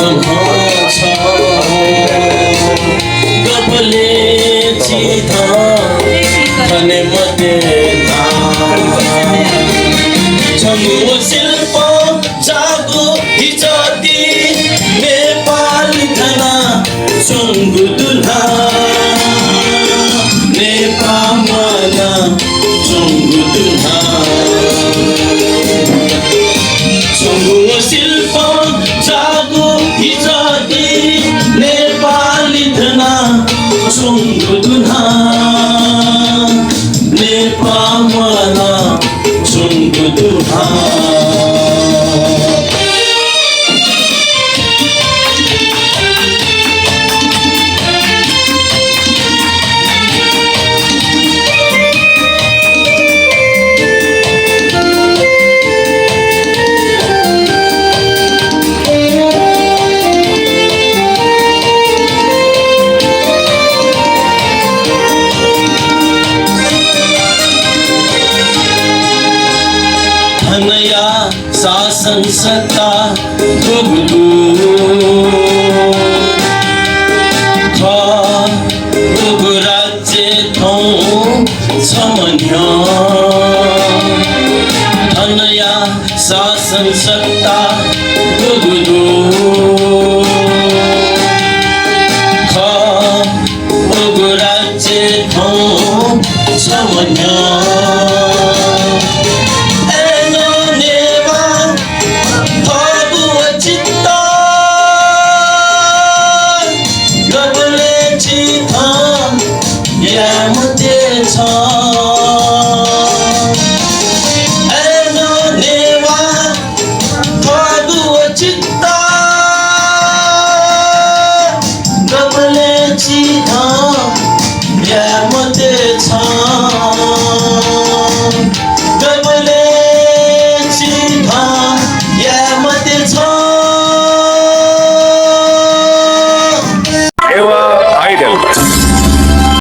छ गफले चिता भने मते छङ्गु शिल्प जागो हिजती नेपाली धना छङ्गु दुल्हा नेपालमा छङ्गु दुल्हा छङ्गु शिल्प जागो हिजती नेपाली धना छङ्गु दुल्हा नेपालमा छङ्गु दुल्हा धनया शासन सत्ता भोग्नु भोग राज्य ठाउँ छ मन्य धनया शासन सत्ता भोग्नु